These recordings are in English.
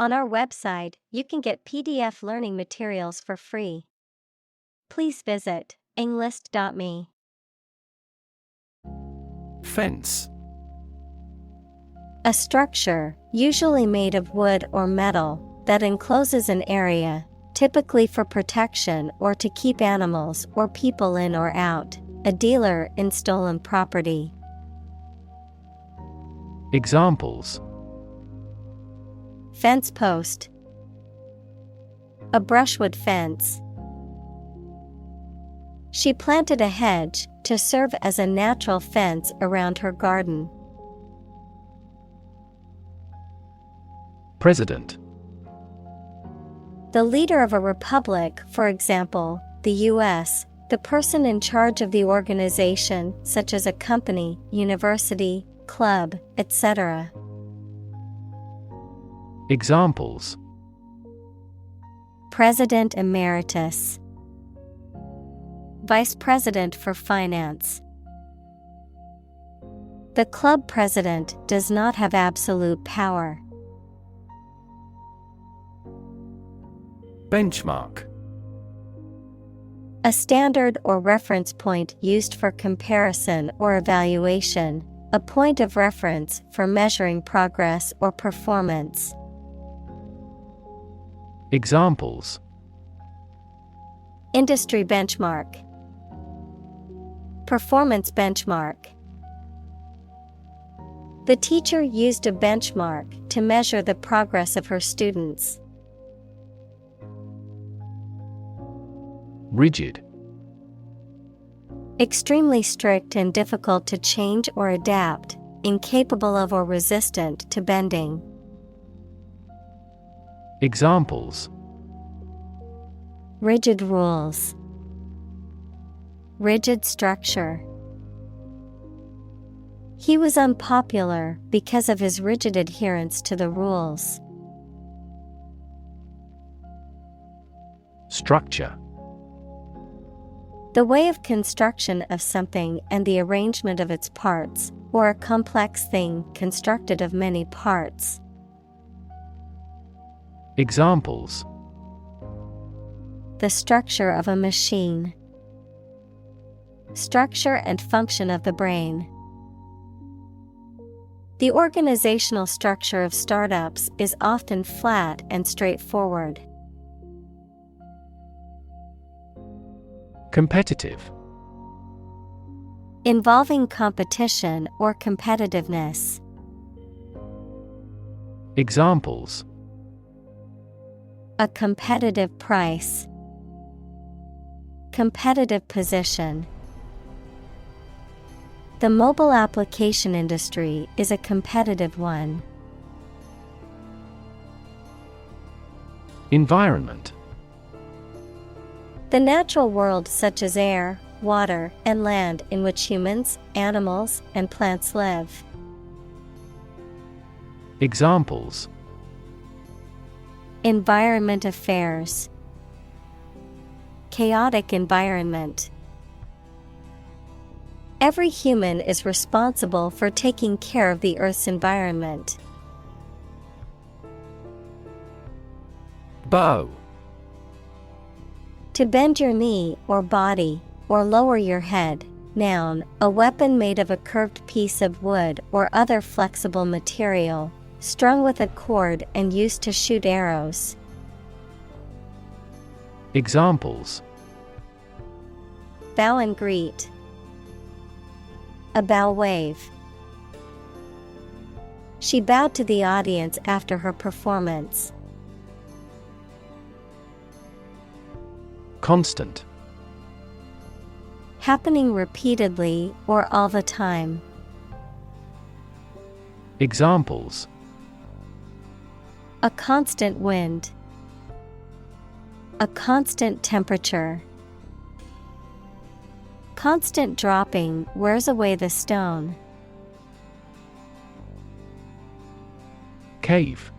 On our website, you can get PDF learning materials for free. Please visit englist.me. Fence. A structure, usually made of wood or metal, that encloses an area, typically for protection or to keep animals or people in or out. A dealer in stolen property. Examples: Fence post. A brushwood fence. She planted a hedge to serve as a natural fence around her garden. President. The leader of a republic, for example, the U.S., the person in charge of the organization, such as a company, university, club, etc. Examples: President Emeritus. Vice President for Finance. The club president does not have absolute power. Benchmark. A standard or reference point used for comparison or evaluation, a point of reference for measuring progress or performance. Examples: Industry benchmark. Performance benchmark. The teacher used a benchmark to measure the progress of her students. Rigid. Extremely strict and difficult to change or adapt, incapable of or resistant to bending. Examples: Rigid rules. Rigid structure. He was unpopular because of his rigid adherence to the rules. Structure. The way of construction of something and the arrangement of its parts, or a complex thing constructed of many parts. Examples: The structure of a machine. Structure and function of the brain. The organizational structure of startups is often flat and straightforward. Competitive. Involving competition or competitiveness. Examples: A competitive price. Competitive position. The mobile application industry is a competitive one. Environment. The natural world such as air, water, and land in which humans, animals, and plants live. Examples: Environment affairs. Chaotic environment. Every human is responsible for taking care of the Earth's environment. Bow. To bend your knee or body, or lower your head. Noun, a weapon made of a curved piece of wood or other flexible material, strung with a cord and used to shoot arrows. Examples: Bow and greet. A bow wave. She bowed to the audience after her performance. Constant. Happening repeatedly or all the time. Examples: A constant wind. A constant temperature. Constant dropping wears away the stone. Cave.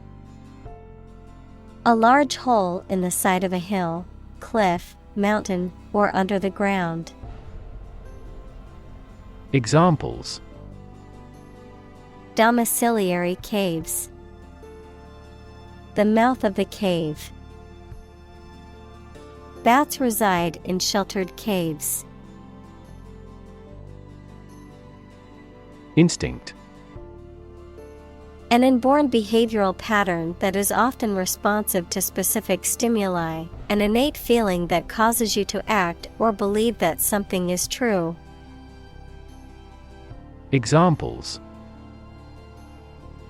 A large hole in the side of a hill, cliff, mountain, or under the ground. Examples: Domiciliary caves. the mouth of the cave. Bats reside in sheltered caves. Instinct. An inborn behavioral pattern that is often responsive to specific stimuli, an innate feeling that causes you to act or believe that something is true. Examples: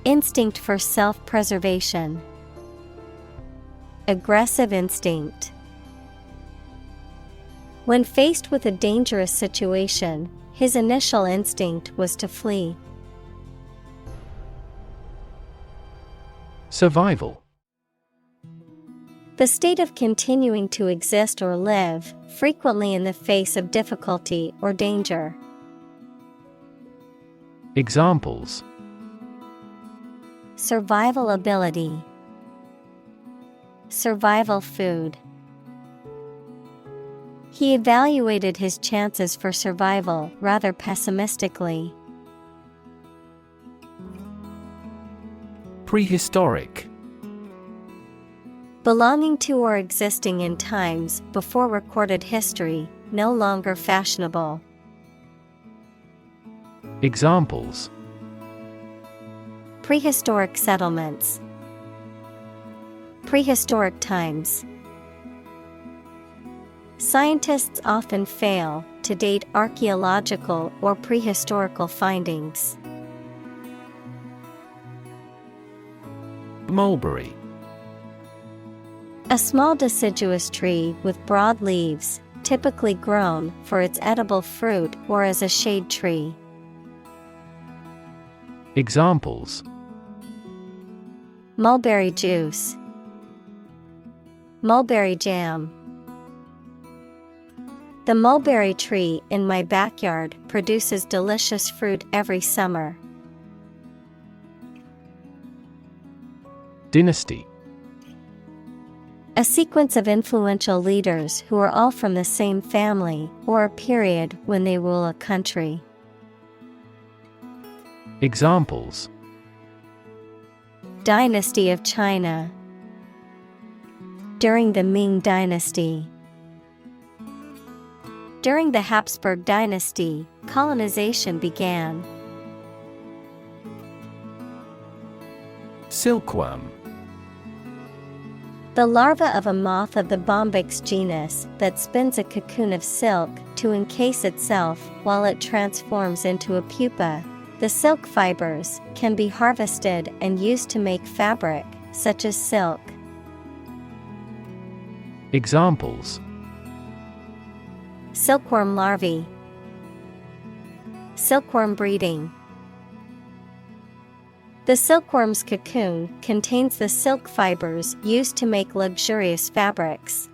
Instinct for self-preservation. Aggressive instinct. When faced with a dangerous situation, his initial instinct was to flee. Survival. The state of continuing to exist or live, frequently in the face of difficulty or danger. Examples: Survival ability. Survival food. He evaluated his chances for survival rather pessimistically. Prehistoric. Belonging to or existing in times before recorded history, no longer fashionable. Examples: Prehistoric settlements. Prehistoric times. Scientists often fail to date archaeological or prehistorical findings. Mulberry. A small deciduous tree with broad leaves, typically grown for its edible fruit or as a shade tree. Examples: Mulberry juice. Mulberry jam. The mulberry tree in my backyard produces delicious fruit every summer. Dynasty. A sequence of influential leaders who are all from the same family or a period when they rule a country. Examples: Dynasty of China. During the Ming Dynasty. During the Habsburg Dynasty, colonization began. Silkworm. The larva of a moth of the Bombyx genus that spins a cocoon of silk to encase itself while it transforms into a pupa. The silk fibers can be harvested and used to make fabric, such as silk. Examples: Silkworm larvae. Silkworm breeding. The silkworm's cocoon contains the silk fibers used to make luxurious fabrics.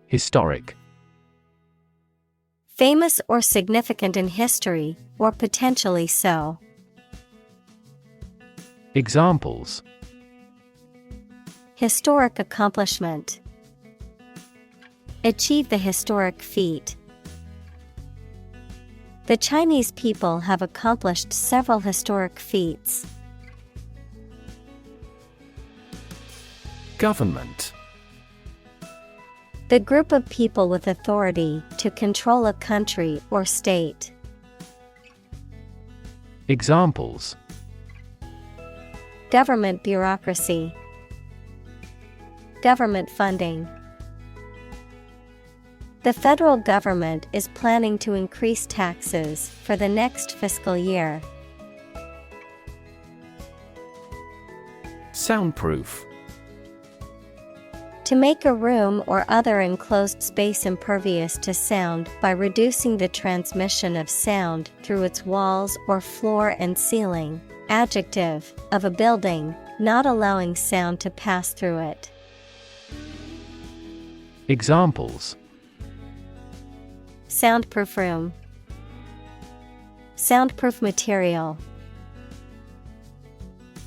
Historic. Famous or significant in history, or potentially so. Examples: Historic accomplishment. Achieve the historic feat. The Chinese people have accomplished several historic feats. Government. The group of people with authority to control a country or state. Examples: Government bureaucracy. Government funding. The federal government is planning to increase taxes for the next fiscal year. Soundproof. To make a room or other enclosed space impervious to sound by reducing the transmission of sound through its walls or floor and ceiling. Adjective, of a building, not allowing sound to pass through it. Examples: Soundproof room. Soundproof material.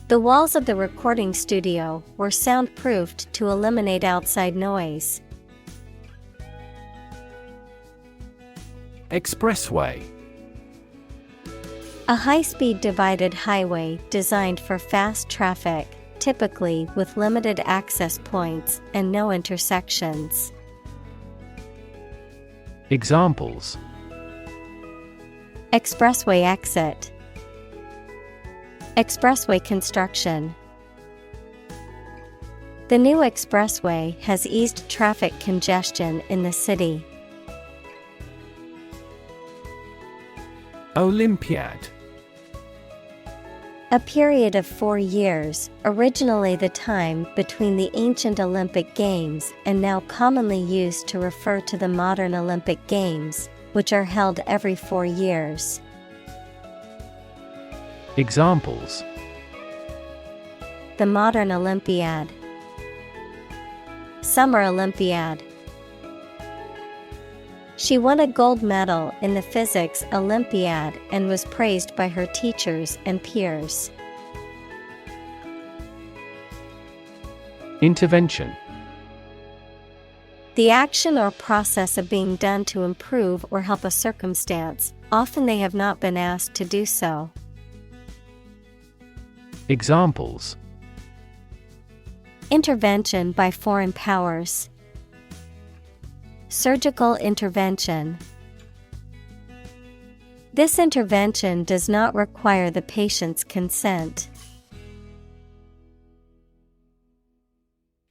The walls of the recording studio were soundproofed to eliminate outside noise. Expressway. A high-speed divided highway designed for fast traffic, typically with limited access points and no intersections. Examples: Expressway exit. Expressway construction. The new expressway has eased traffic congestion in the city. Olympiad. A period of 4 years, originally the time between the ancient Olympic Games and now commonly used to refer to the modern Olympic Games, which are held every 4 years. Examples: The modern Olympiad. Summer Olympiad. She won a gold medal in the Physics Olympiad and was praised by her teachers and peers. Intervention. The action or process of being done to improve or help a circumstance, often they have not been asked to do so. Examples: Intervention by foreign powers. Surgical intervention. This intervention does not require the patient's consent.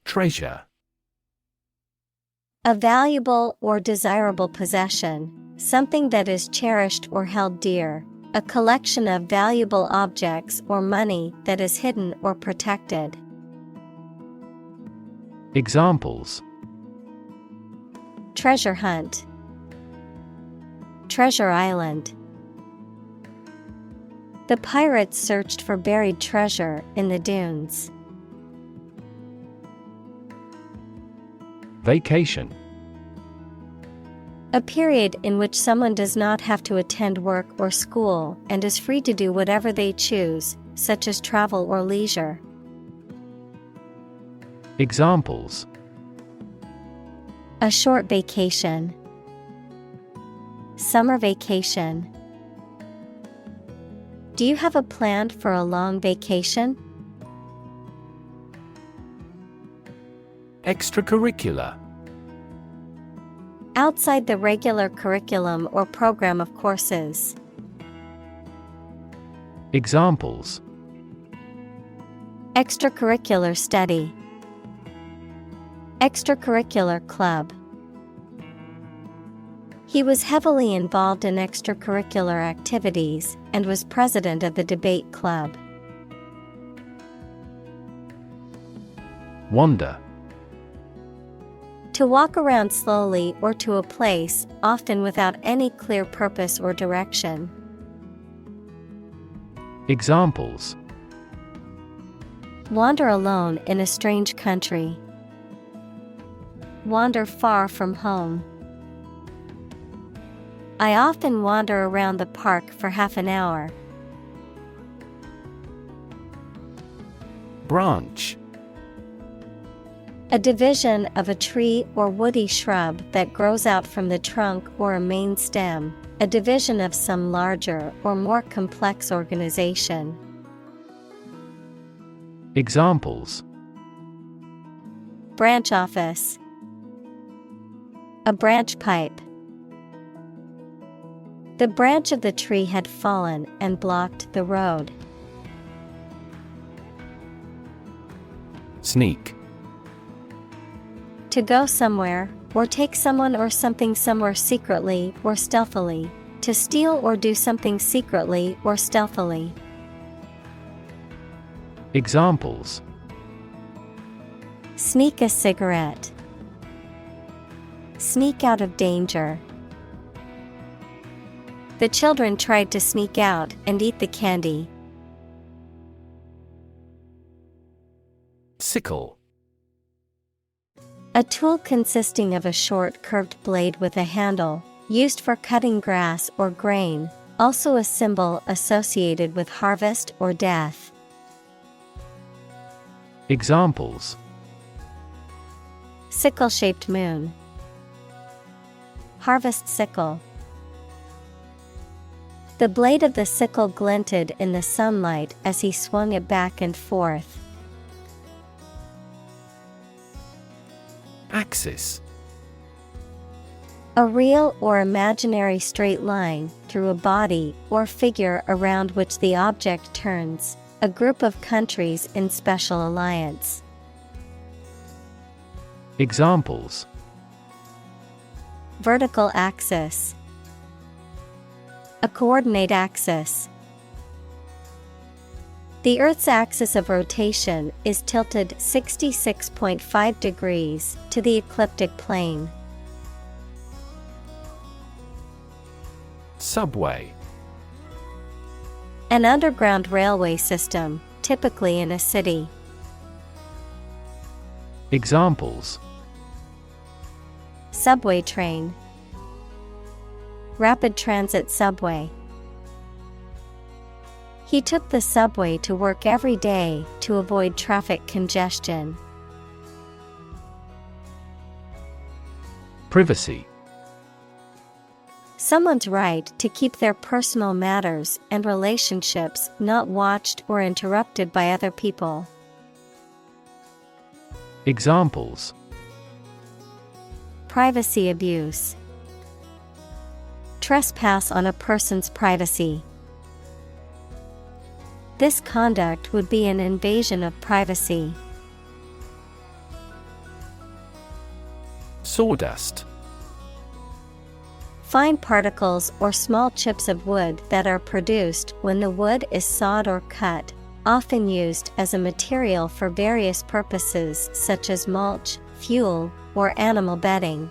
Treasure. A valuable or desirable possession, something that is cherished or held dear, a collection of valuable objects or money that is hidden or protected. Examples: Treasure hunt. Treasure Island. The pirates searched for buried treasure in the dunes. Vacation. A period in which someone does not have to attend work or school and is free to do whatever they choose, such as travel or leisure. Examples: A short vacation. Summer vacation. Do you have a plan for a long vacation? Extracurricular. Outside the regular curriculum or program of courses. Examples: Extracurricular study. Extracurricular club. He was heavily involved in extracurricular activities and was president of the debate club. Wander. To walk around slowly or to a place, often without any clear purpose or direction. Examples: Wander alone in a strange country. Wander far from home. I often wander around the park for half an hour. Branch. A division of a tree or woody shrub that grows out from the trunk or a main stem, a division of some larger or more complex organization. Examples: Branch office. A branch pipe. The branch of the tree had fallen and blocked the road. Sneak. To go somewhere, or take someone or something somewhere secretly or stealthily. To steal or do something secretly or stealthily. Examples: Sneak a cigarette. Sneak out of danger. The children tried to sneak out and eat the candy. Sickle. A tool consisting of a short curved blade with a handle, used for cutting grass or grain, also a symbol associated with harvest or death. Examples: Sickle-shaped moon. Harvest sickle. The blade of the sickle glinted in the sunlight as he swung it back and forth. Axis. A real or imaginary straight line through a body or figure around which the object turns, a group of countries in special alliance. Examples: vertical axis, a coordinate axis. The Earth's axis of rotation is tilted 66.5 degrees to the ecliptic plane. Subway. An underground railway system, typically in a city. Examples: subway train, rapid transit subway. He took the subway to work every day to avoid traffic congestion. Privacy. Someone's right to keep their personal matters and relationships not watched or interrupted by other people. Examples: privacy abuse, trespass on a person's privacy. This conduct would be an invasion of privacy. Sawdust. Fine particles or small chips of wood that are produced when the wood is sawed or cut, often used as a material for various purposes such as mulch, fuel, or animal bedding.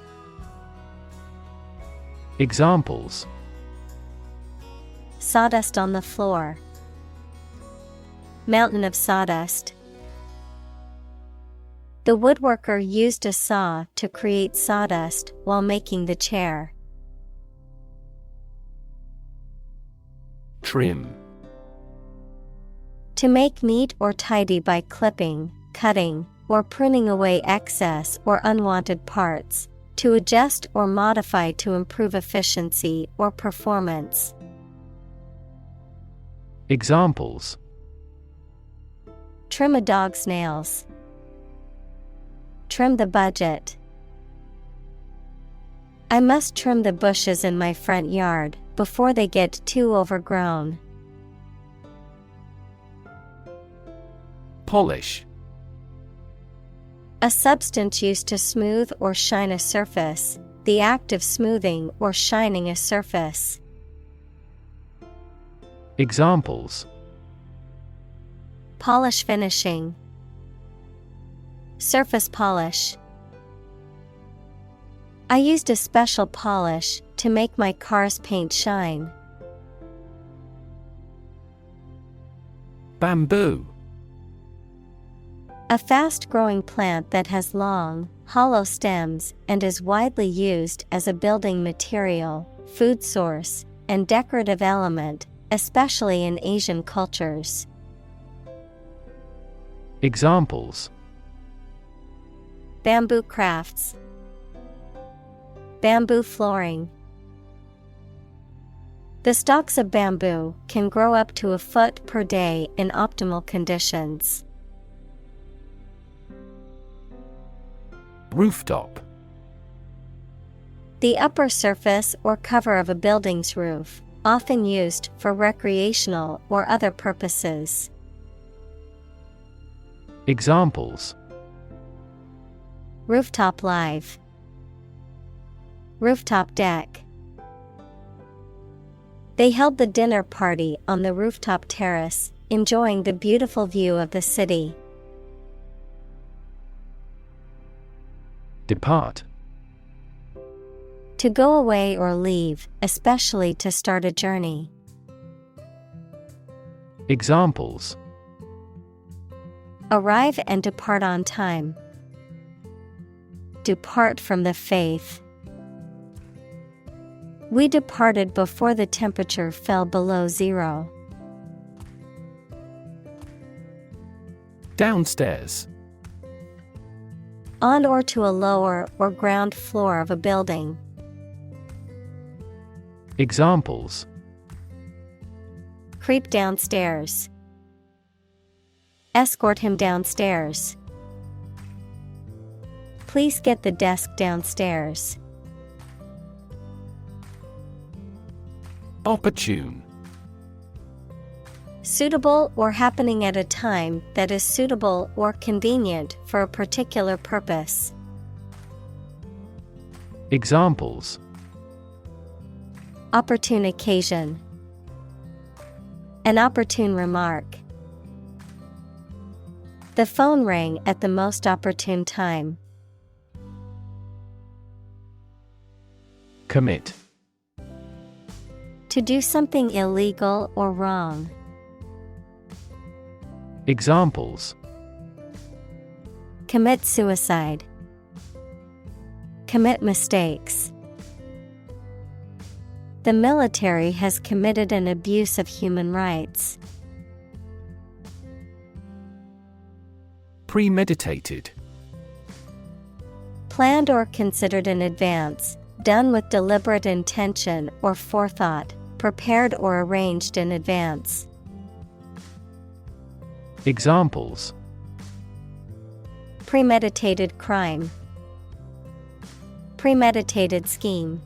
Examples: sawdust on the floor, mountain of sawdust. The woodworker used a saw to create sawdust while making the chair. Trim. To make neat or tidy by clipping, cutting, or pruning away excess or unwanted parts, to adjust or modify to improve efficiency or performance. Examples: trim a dog's nails, trim the budget. I must trim the bushes in my front yard before they get too overgrown. Polish. A substance used to smooth or shine a surface, the act of smoothing or shining a surface. Examples: polish finishing, surface polish. I used a special polish to make my car's paint shine. Bamboo. A fast-growing plant that has long, hollow stems and is widely used as a building material, food source, and decorative element, especially in Asian cultures. Examples: bamboo crafts, bamboo flooring. The stalks of bamboo can grow up to a foot per day in optimal conditions. Rooftop. The upper surface or cover of a building's roof, often used for recreational or other purposes. Examples: rooftop live, rooftop deck. They held the dinner party on the rooftop terrace, enjoying the beautiful view of the city. Depart. To go away or leave, especially to start a journey. Examples: arrive and depart on time, depart from the faith. We departed before the temperature fell below zero. Downstairs. On or to a lower or ground floor of a building. Examples: Creep downstairs. Escort him downstairs. Please get the desk downstairs. Opportune. Suitable or happening at a time that is suitable or convenient for a particular purpose. Examples: Opportune occasion. An opportune remark. The phone rang at the most opportune time. Commit. To do something illegal or wrong. Examples: Commit suicide. Commit mistakes. The military has committed an abuse of human rights. Premeditated. Planned or considered in advance, done with deliberate intention or forethought, prepared or arranged in advance. Examples: Premeditated crime. Premeditated scheme.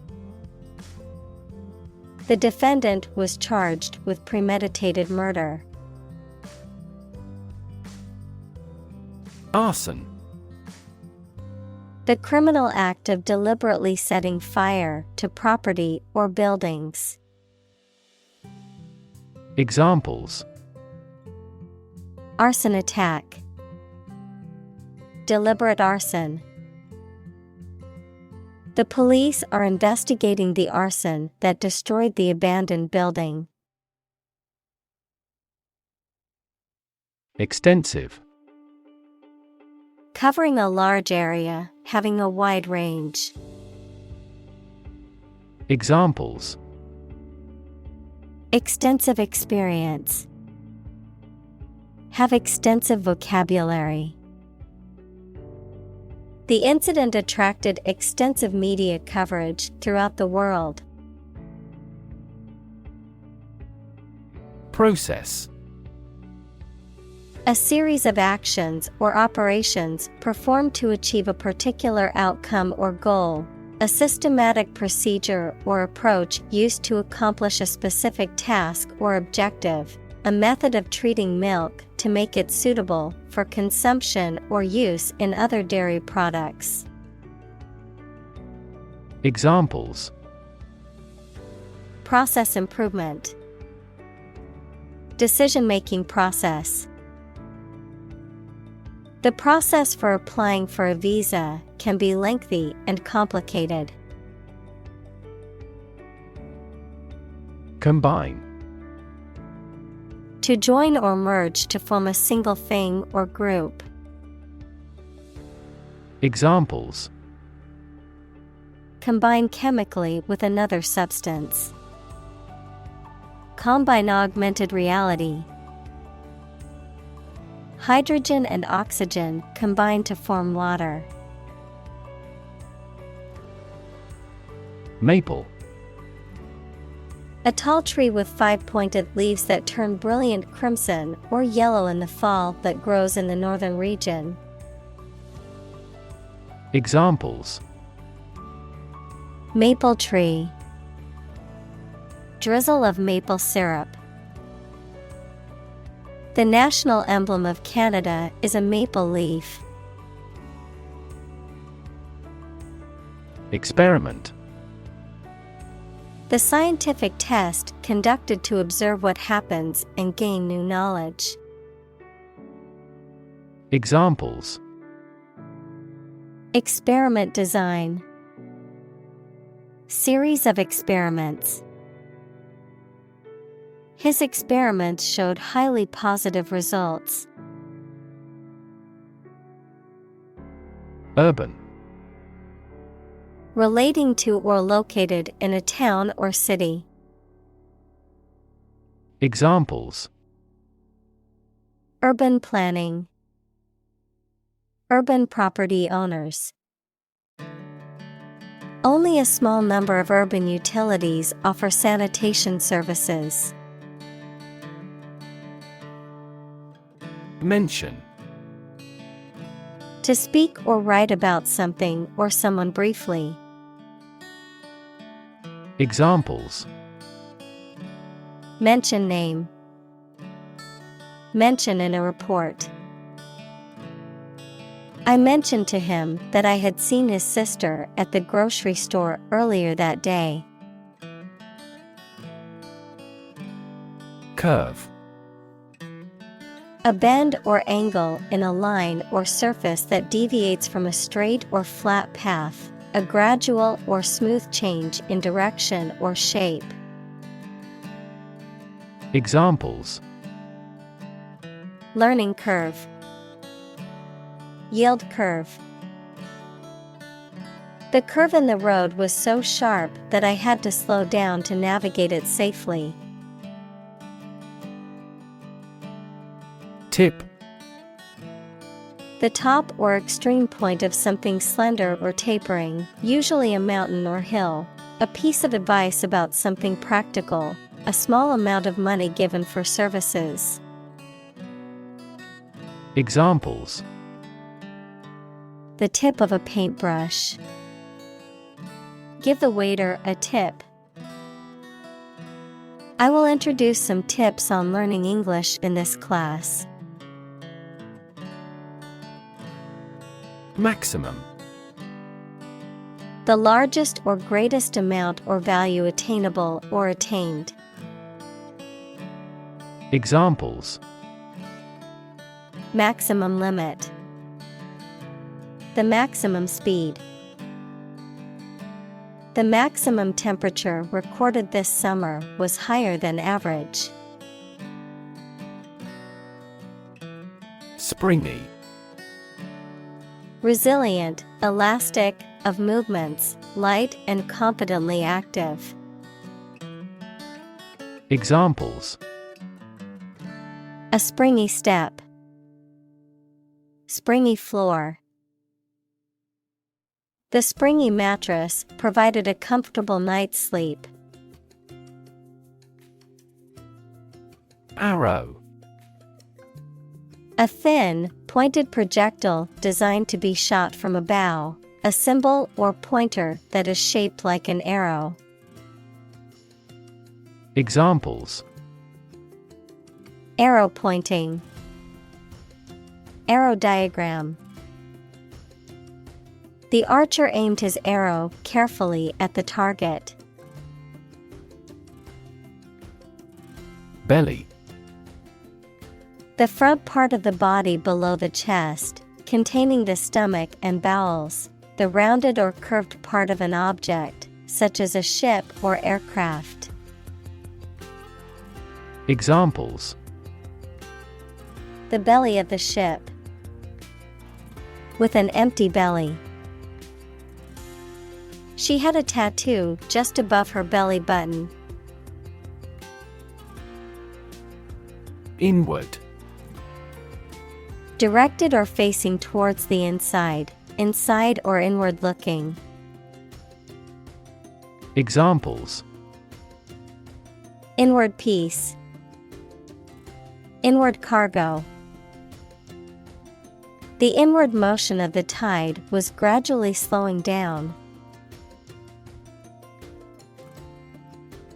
The defendant was charged with premeditated murder. Arson. The criminal act of deliberately setting fire to property or buildings. Examples: Arson attack. Deliberate arson. The police are investigating the arson that destroyed the abandoned building. Extensive. Covering a large area, having a wide range. Examples: Extensive experience. Have extensive vocabulary. The incident attracted extensive media coverage throughout the world. Process. A series of actions or operations performed to achieve a particular outcome or goal. A systematic procedure or approach used to accomplish a specific task or objective. A method of treating milk to make it suitable for consumption or use in other dairy products. Examples: Process improvement. Decision-making process. The process for applying for a visa can be lengthy and complicated. Combine. To join or merge to form a single thing or group. Examples: Combine chemically with another substance. Combine augmented reality. Hydrogen and oxygen combine to form water. Maple. A tall tree with 5 pointed leaves that turn brilliant crimson or yellow in the fall that grows in the northern region. Examples: Maple tree. Drizzle of maple syrup. The national emblem of Canada is a maple leaf. Experiment. The scientific test conducted to observe what happens and gain new knowledge. Examples: Experiment design. Series of experiments. His experiments showed highly positive results. Urban. Relating to or located in a town or city. Examples: Urban planning. Urban property owners. Only a small number of urban utilities offer sanitation services. Mention. To speak or write about something or someone briefly. Examples. Mention name. Mention in a report. I mentioned to him that I had seen his sister at the grocery store earlier that day. Curve. A bend or angle in a line or surface that deviates from a straight or flat path, a gradual or smooth change in direction or shape. Examples. Learning curve. Yield curve. The curve in the road was so sharp that I had to slow down to navigate it safely. Tip. The top or extreme point of something slender or tapering, usually a mountain or hill. A piece of advice about something practical, a small amount of money given for services. Examples. The tip of a paintbrush. Give the waiter a tip. I will introduce some tips on learning English in this class. Maximum. The largest or greatest amount or value attainable or attained. Examples. Maximum limit. The maximum speed. The maximum temperature recorded this summer was higher than average. Springy. Resilient, elastic, of movements, light and confidently active. Examples. A springy step. Springy floor. The springy mattress provided a comfortable night's sleep. Arrow. A thin, pointed projectile designed to be shot from a bow, a symbol or pointer that is shaped like an arrow. Examples. Arrow pointing. Arrow diagram. The archer aimed his arrow carefully at the target. Belly. The front part of the body below the chest, containing the stomach and bowels, the rounded or curved part of an object, such as a ship or aircraft. Examples. The belly of the ship. With an empty belly. She had a tattoo just above her belly button. Inward. Directed or facing towards the inside, inside or inward looking. Examples. Inward piece. Inward cargo. The inward motion of the tide was gradually slowing down.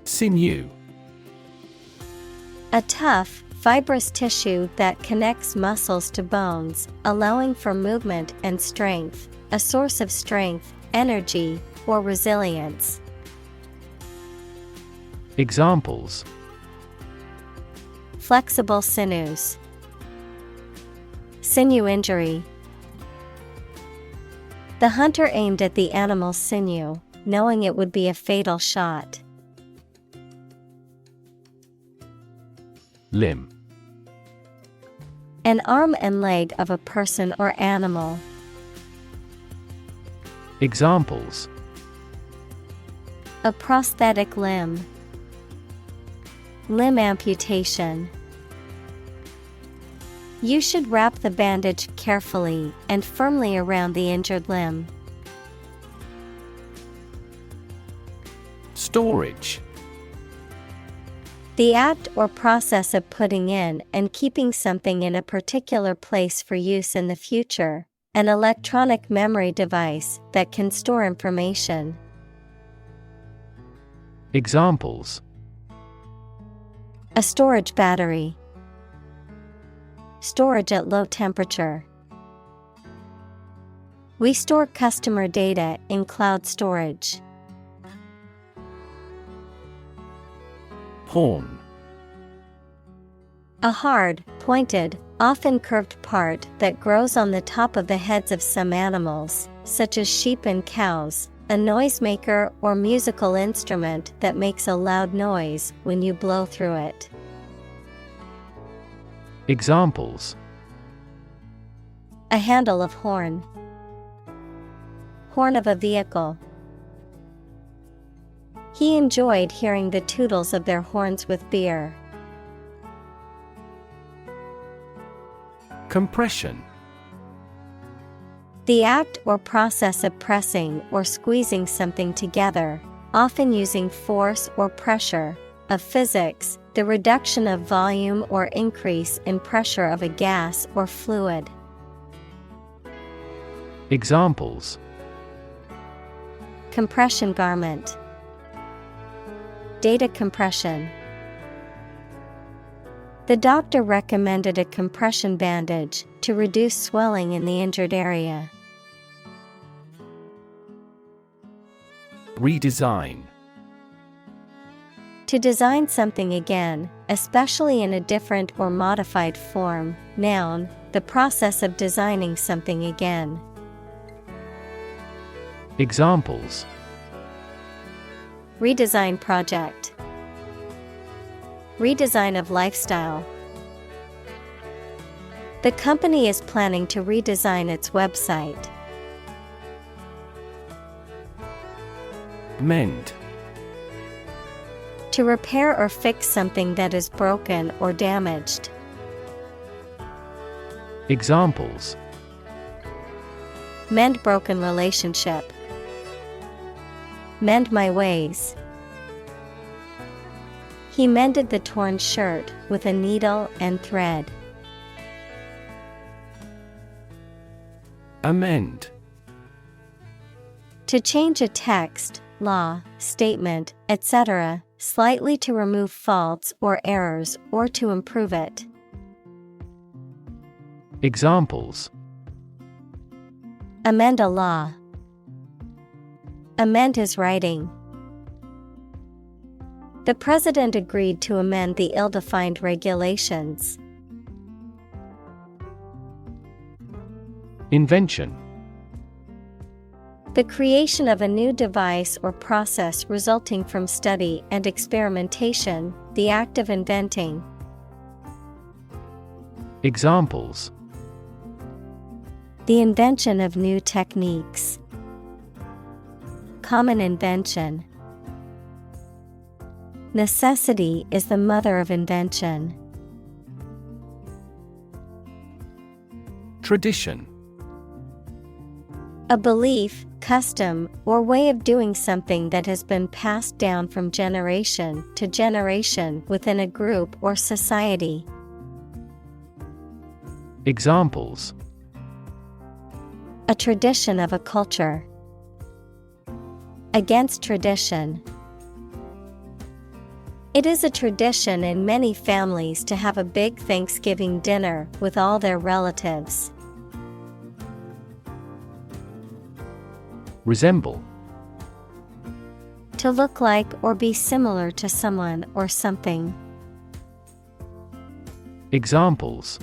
Sinew. A tough, fibrous tissue that connects muscles to bones, allowing for movement and strength, a source of strength, energy, or resilience. Examples. Flexible sinews. Sinew injury. The hunter aimed at the animal's sinew, knowing it would be a fatal shot. Limb. An arm and leg of a person or animal. Examples. A prosthetic limb. Limb amputation. You should wrap the bandage carefully and firmly around the injured limb. Storage. The act or process of putting in and keeping something in a particular place for use in the future, an electronic memory device that can store information. Examples: A storage battery. Storage at low temperature. We store customer data in cloud storage. Horn. A hard, pointed, often curved part that grows on the top of the heads of some animals, such as sheep and cows, a noisemaker or musical instrument that makes a loud noise when you blow through it. Examples: A handle of horn. Horn of a vehicle. He enjoyed hearing the tootles of their horns with beer. Compression. The act or process of pressing or squeezing something together, often using force or pressure. Of physics, the reduction of volume or increase in pressure of a gas or fluid. Examples: Compression garment. Data compression. The doctor recommended a compression bandage to reduce swelling in the injured area. Redesign. To design something again, especially in a different or modified form. Noun, the process of designing something again. Examples: Redesign project. Redesign of lifestyle. The company is planning to redesign its website. Mend. To repair or fix something that is broken or damaged. Examples: Mend broken relationship. Mend my ways. He mended the torn shirt with a needle and thread. Amend. To change a text, law, statement, etc., slightly to remove faults or errors or to improve it. Examples: Amend a law. Amend his writing. The president agreed to amend the ill-defined regulations. Invention. The creation of a new device or process resulting from study and experimentation, the act of inventing. Examples: The invention of new techniques. Common invention. Necessity is the mother of invention. Tradition. A belief, custom, or way of doing something that has been passed down from generation to generation within a group or society. Examples: A tradition of a culture. Against tradition. It is a tradition in many families to have a big Thanksgiving dinner with all their relatives. Resemble. To look like or be similar to someone or something. Examples: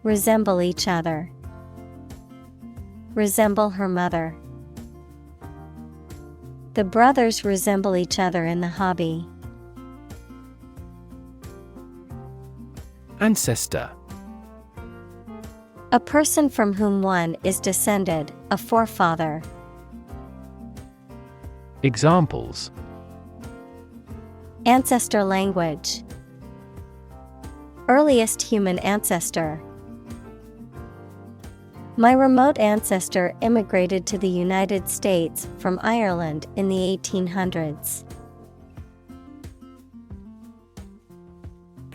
Resemble each other. Resemble her mother. The brothers resemble each other in the hobby. Ancestor. A person from whom one is descended, a forefather. Examples: Ancestor language. Earliest human ancestor. My remote ancestor immigrated to the United States from Ireland in the 1800s.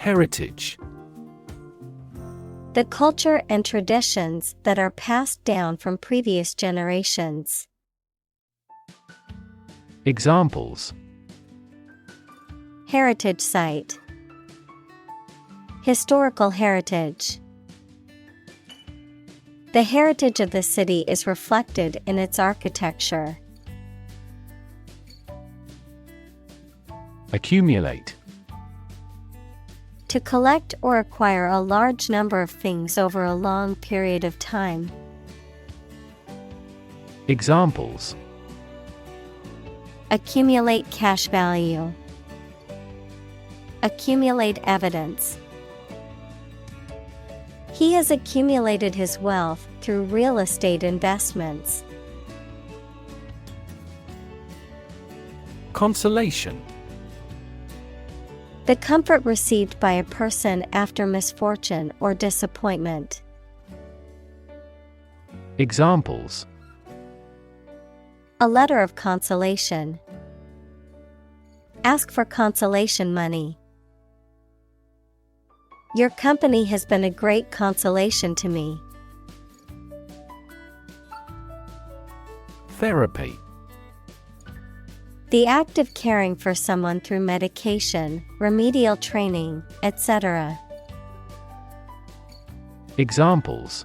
Heritage. The culture and traditions that are passed down from previous generations. Examples: Heritage site. Historical heritage. The heritage of the city is reflected in its architecture. Accumulate. To collect or acquire a large number of things over a long period of time. Examples: Accumulate cash value. Accumulate evidence. He has accumulated his wealth through real estate investments. Consolation. The comfort received by a person after misfortune or disappointment. Examples: A letter of consolation. Ask for consolation money. Your company has been a great consolation to me. Therapy. The act of caring for someone through medication, remedial training, etc. Examples: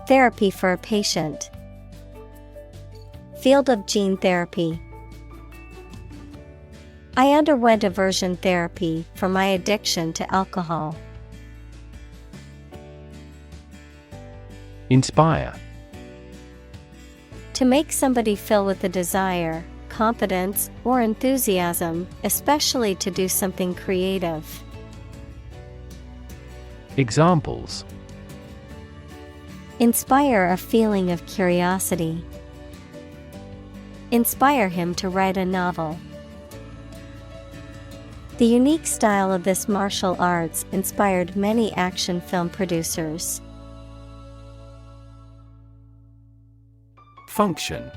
Therapy for a patient. Field of gene therapy. I underwent aversion therapy for my addiction to alcohol. Inspire. To make somebody feel with a desire, confidence, or enthusiasm, especially to do something creative. Examples: Inspire a feeling of curiosity. Inspire him to write a novel. The unique style of this martial arts inspired many action film producers. Function.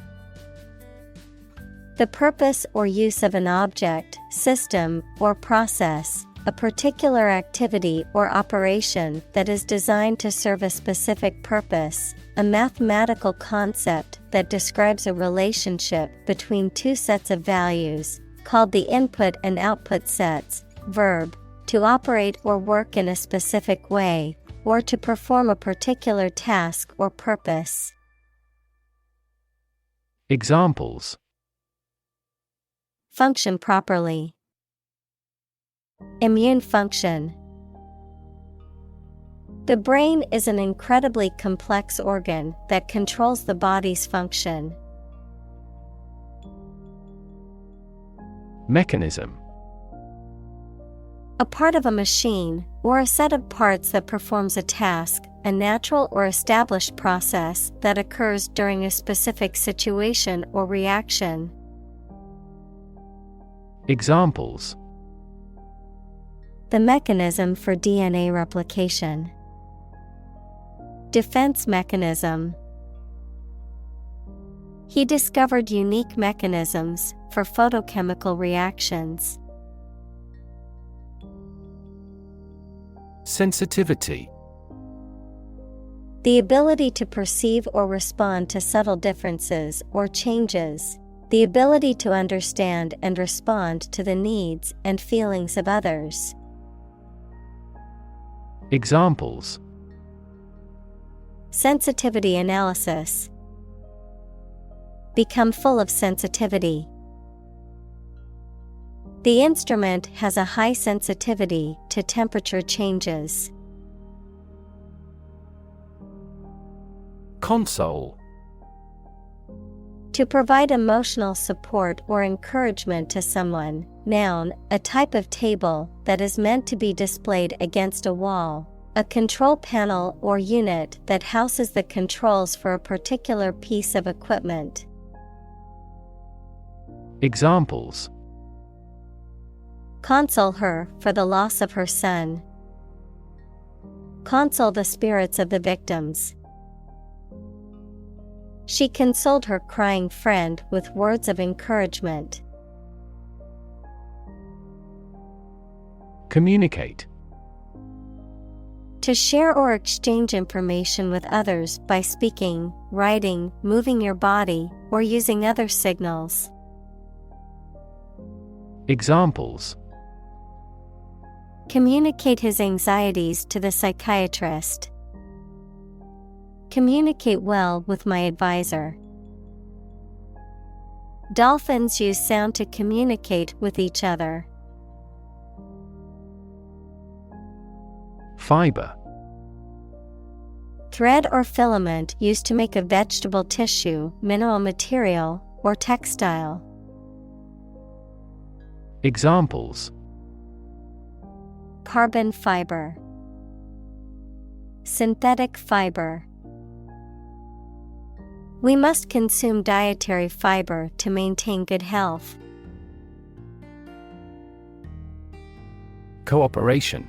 The purpose or use of an object, system, or process, a particular activity or operation that is designed to serve a specific purpose, a mathematical concept that describes a relationship between two sets of values, called the input and output sets. Verb, to operate or work in a specific way, or to perform a particular task or purpose. Examples: Function properly. Immune function. The brain is an incredibly complex organ that controls the body's function. Mechanism. A part of a machine, or a set of parts that performs a task, a natural or established process that occurs during a specific situation or reaction. Examples: The mechanism for DNA replication. Defense mechanism. He discovered unique mechanisms for photochemical reactions. Sensitivity. The ability to perceive or respond to subtle differences or changes. The ability to understand and respond to the needs and feelings of others. Examples: Sensitivity analysis. Become full of sensitivity. The instrument has a high sensitivity to temperature changes. Console. To provide emotional support or encouragement to someone. Noun, a type of table that is meant to be displayed against a wall. A control panel or unit that houses the controls for a particular piece of equipment. Examples: Console her for the loss of her son. Console the spirits of the victims. She consoled her crying friend with words of encouragement. Communicate. To share or exchange information with others by speaking, writing, moving your body, or using other signals. Examples: Communicate his anxieties to the psychiatrist. Communicate well with my advisor. Dolphins use sound to communicate with each other. Fiber. Thread or filament used to make a vegetable tissue, mineral material, or textile. Examples: Carbon fiber. Synthetic fiber. We must consume dietary fiber to maintain good health. Cooperation.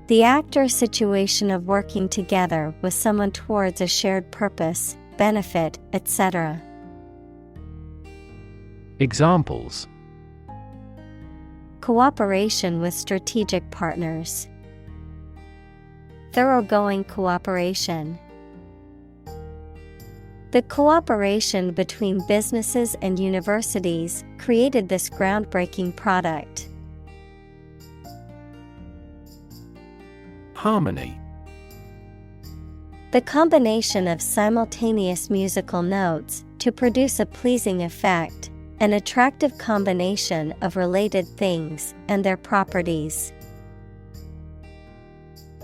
The act or situation of working together with someone towards a shared purpose, benefit, etc. Examples: Cooperation with strategic partners. Thoroughgoing cooperation. The cooperation between businesses and universities created this groundbreaking product. Harmony. The combination of simultaneous musical notes to produce a pleasing effect, an attractive combination of related things and their properties.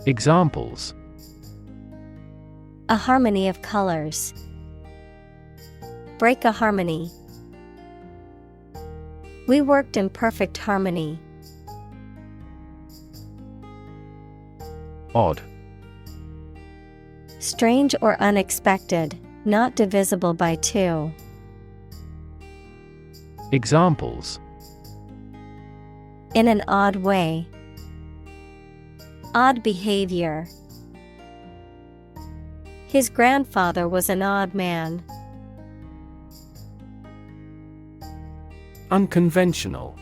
Examples: A harmony of colors. Break a harmony. We worked in perfect harmony. Odd. Strange or unexpected, not divisible by two. Examples: In an odd way. Odd behavior. His grandfather was an odd man. Unconventional.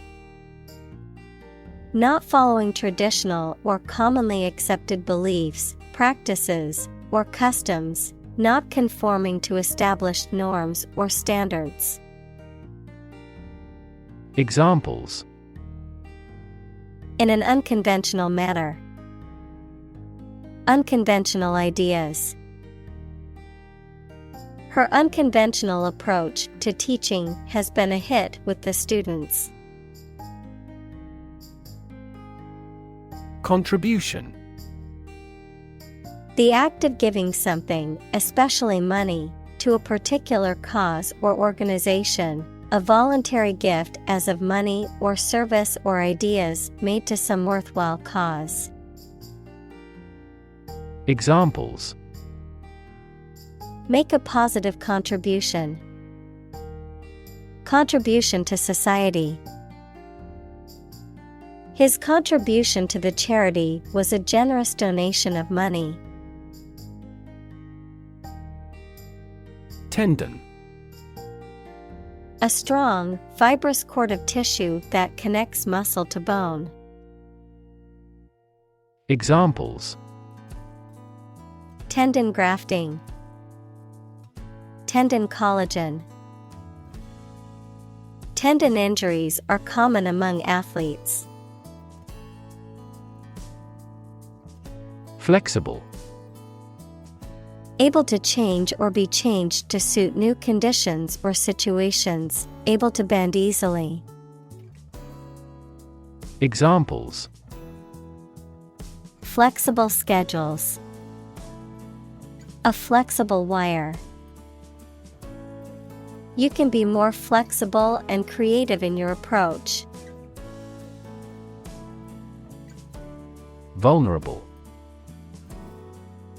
Not following traditional or commonly accepted beliefs, practices, or customs, not conforming to established norms or standards. Examples: In an unconventional manner. Unconventional ideas. Her unconventional approach to teaching has been a hit with the students. Contribution. The act of giving something, especially money, to a particular cause or organization, a voluntary gift as of money or service or ideas made to some worthwhile cause. Examples: Make a positive contribution. Contribution to society. His contribution to the charity was a generous donation of money. Tendon. A strong, fibrous cord of tissue that connects muscle to bone. Examples: Tendon grafting. Tendon collagen. Tendon injuries are common among athletes. Flexible. Able to change or be changed to suit new conditions or situations, able to bend easily. Examples: Flexible schedules. A flexible wire. You can be more flexible and creative in your approach. Vulnerable.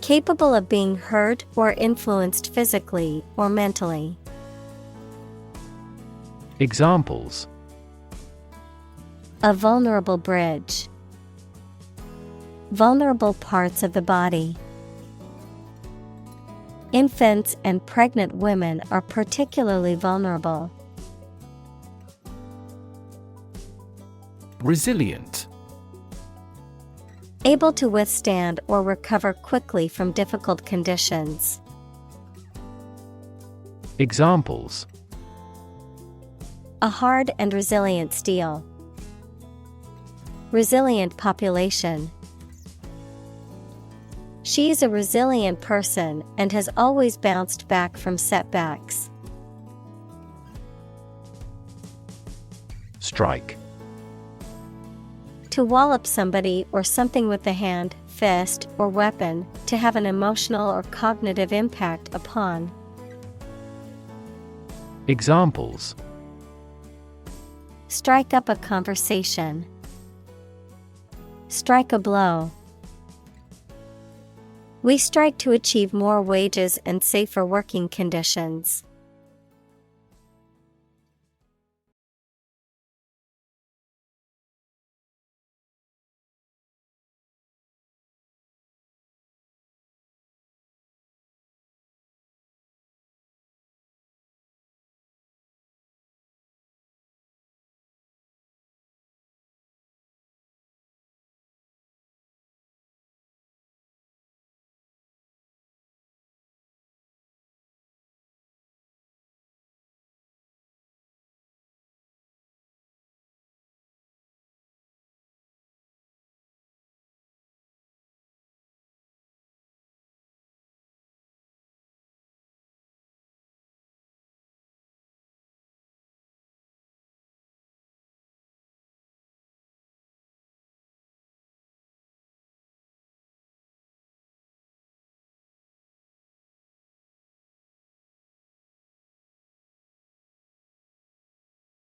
Capable of being hurt or influenced physically or mentally. Examples: A vulnerable bridge. Vulnerable parts of the body. Infants and pregnant women are particularly vulnerable. Resilient. Able to withstand or recover quickly from difficult conditions. Examples: A hard and resilient steel. Resilient population. She is a resilient person and has always bounced back from setbacks. Strike. To wallop somebody or something with the hand, fist, or weapon, to have an emotional or cognitive impact upon. Examples: Strike up a conversation. Strike a blow. We strike to achieve more wages and safer working conditions.